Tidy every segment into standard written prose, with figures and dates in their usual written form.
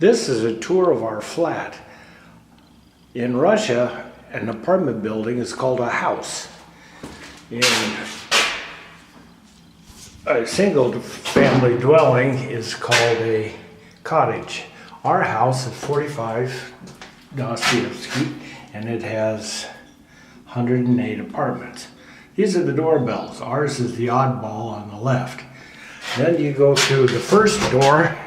This is a tour of our flat. In Russia, an apartment building is called a house. In a single family dwelling is called a cottage. Our house is 45 Dostoevsky, and it has 108 apartments. These are the doorbells. Ours is the oddball on the left. Then you go through the first door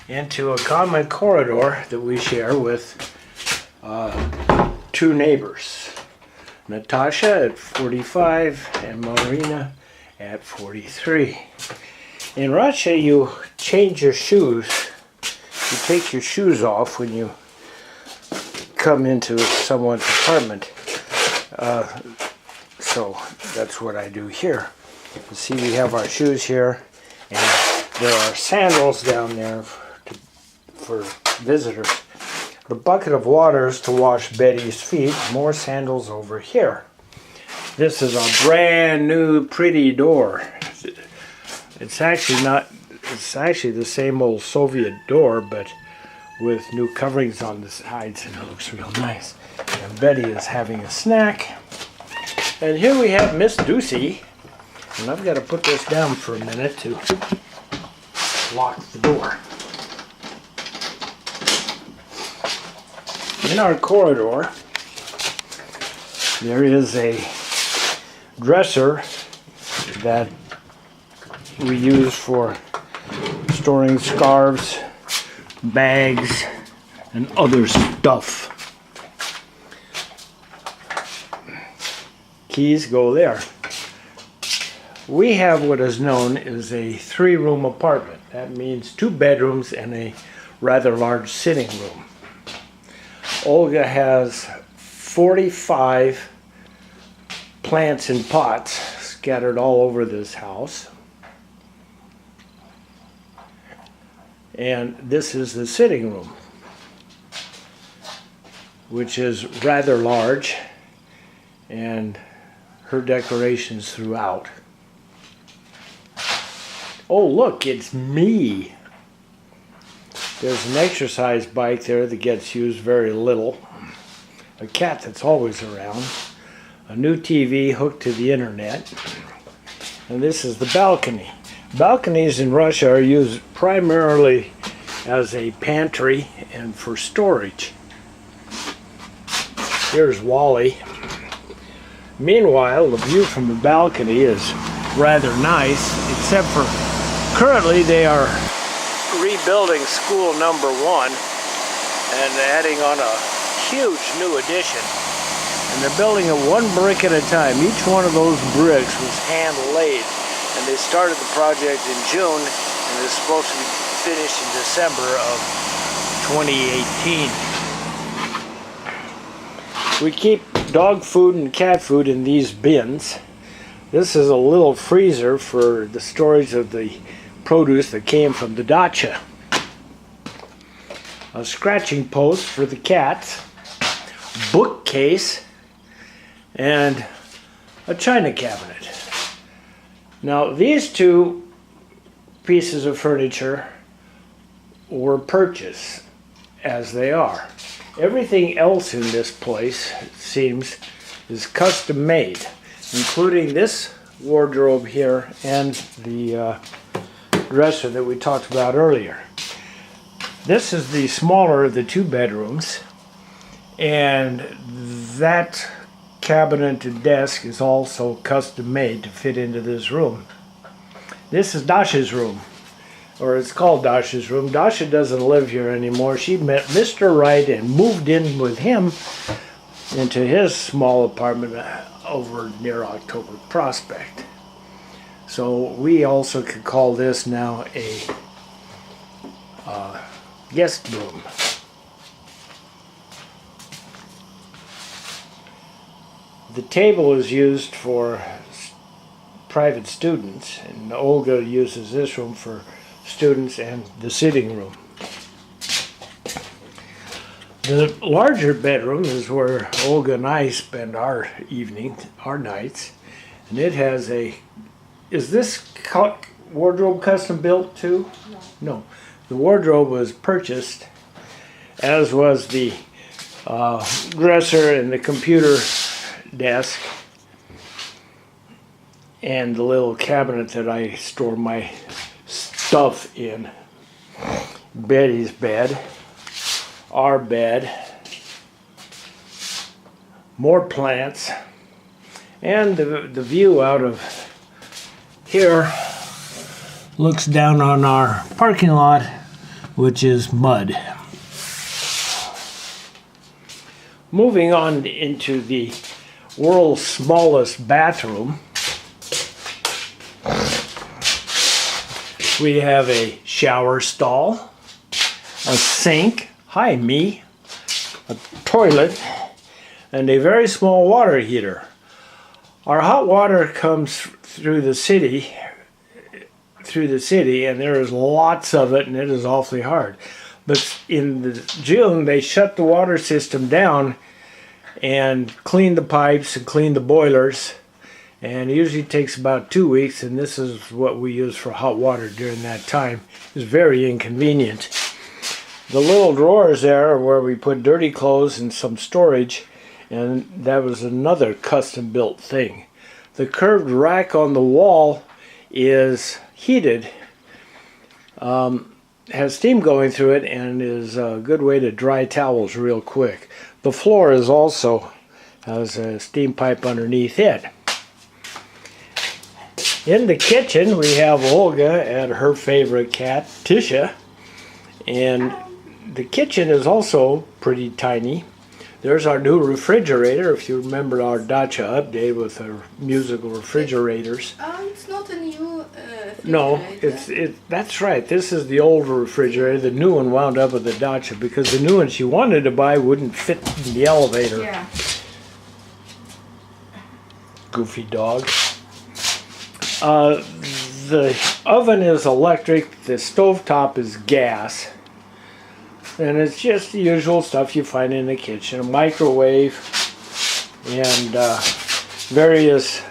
into a common corridor that we share with two neighbors. Natasha at 45 and Marina at 43. In Russia, you change your shoes. You take your shoes off when you come into someone's apartment. So that's what I do here. You see, we have our shoes here, and there are sandals down there for visitors. The bucket of water is to wash Betty's feet. More sandals over here. This is a brand new pretty door. It's actually the same old Soviet door, but with new coverings on the sides, and it looks real nice. And Betty is having a snack. And here we have Miss Ducey. And I've got to put this down for a minute to lock the door. In our corridor, there is a dresser that we use for storing scarves, bags, and other stuff. Keys go there. We have what is known as a 3-room apartment. That means 2 bedrooms and a rather large sitting room. Olga has 45 plants in pots scattered all over this house. And this is the sitting room, which is rather large, and her decorations throughout. Oh, look, it's me. There's an exercise bike there that gets used very little. A cat that's always around. A new TV hooked to the internet. And this is the balcony. Balconies in Russia are used primarily as a pantry and for storage. Here's Wally. Meanwhile, the view from the balcony is rather nice, except for currently they are rebuilding school number 1 and adding on a huge new addition. And they're building it 1 brick at a time. Each one of those bricks was hand laid. And they started the project in June, and it's supposed to be finished in December of 2018. We keep dog food and cat food in these bins. This is a little freezer for the storage of the produce that came from the dacha. A scratching post for the cats, bookcase, and a china cabinet. Now, these 2 pieces of furniture were purchased as they are. Everything else in this place, it seems, is custom made, including this wardrobe here and the dresser that we talked about earlier. This is the smaller of the 2 bedrooms, and that cabinet and desk is also custom made to fit into this room. This is Dasha's room, or it's called Dasha's room. Dasha doesn't live here anymore. She met Mr. Right and moved in with him into his small apartment over near October Prospect. So we also could call this now a guest room. The table is used for private students, and Olga uses this room for students and the sitting room. The larger bedroom is where Olga and I spend our nights, and it has a, is this wardrobe custom built too? No. The wardrobe was purchased, as was the dresser and the computer desk and the little cabinet that I store my stuff in. Betty's bed, our bed, more plants, and the view out of here looks down on our parking lot, which is mud. Moving on into the world's smallest bathroom, we have a shower stall, a sink, hi me, a toilet, and a very small water heater. Our hot water comes through the city, and there is lots of it, and it is awfully hard. But in June, they shut the water system down and clean the pipes and clean the boilers, and it usually takes about 2 weeks, and this is what we use for hot water during that time. It's very inconvenient. The little drawers there are where we put dirty clothes and some storage, and that was another custom built thing. The curved rack on the wall is heated, has steam going through it, and is a good way to dry towels real quick. The floor is also has a steam pipe underneath it. In the kitchen we have Olga and her favorite cat, Tisha, and the kitchen is also pretty tiny. There's our new refrigerator, if you remember our Dacia update with our musical refrigerators. It's not a new refrigerator. No, that's right. This is the old refrigerator. The new one wound up with the Dacia because the new one she wanted to buy wouldn't fit in the elevator. Yeah. Goofy dog. The oven is electric. The stovetop is gas. And it's just the usual stuff you find in the kitchen. A microwave and various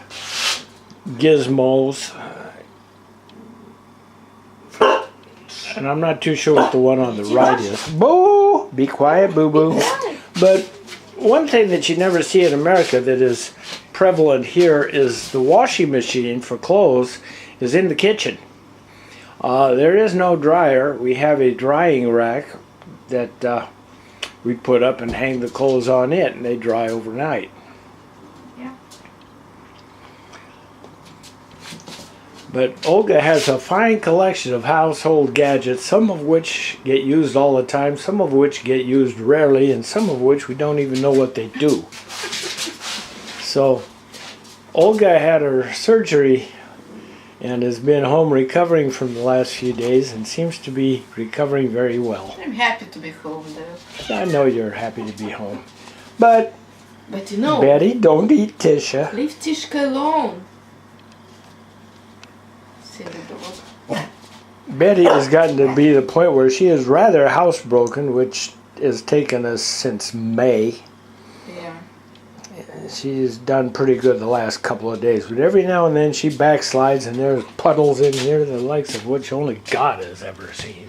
gizmos. And I'm not too sure what the one on the right is. Boo! Be quiet, boo-boo. But one thing that you never see in America that is prevalent here is the washing machine for clothes is in the kitchen. There is no dryer. We have a drying rack that we put up and hang the clothes on it, and they dry overnight. Yeah. But Olga has a fine collection of household gadgets, some of which get used all the time, some of which get used rarely, and some of which we don't even know what they do. So Olga had her surgery and has been home recovering from the last few days and seems to be recovering very well. I'm happy to be home though. I know you're happy to be home. But you know, Betty, don't eat Tisha. leave Tishka alone. Silly dog. Betty has gotten to be the point where she is rather housebroken, which has taken us since May. Yeah. She's done pretty good the last couple of days, but every now and then she backslides and there's puddles in here the likes of which only God has ever seen.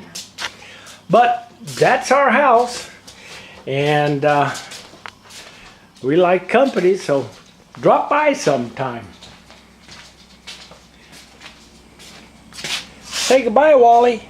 But that's our house, and we like company, so drop by sometime. Say goodbye, Wally.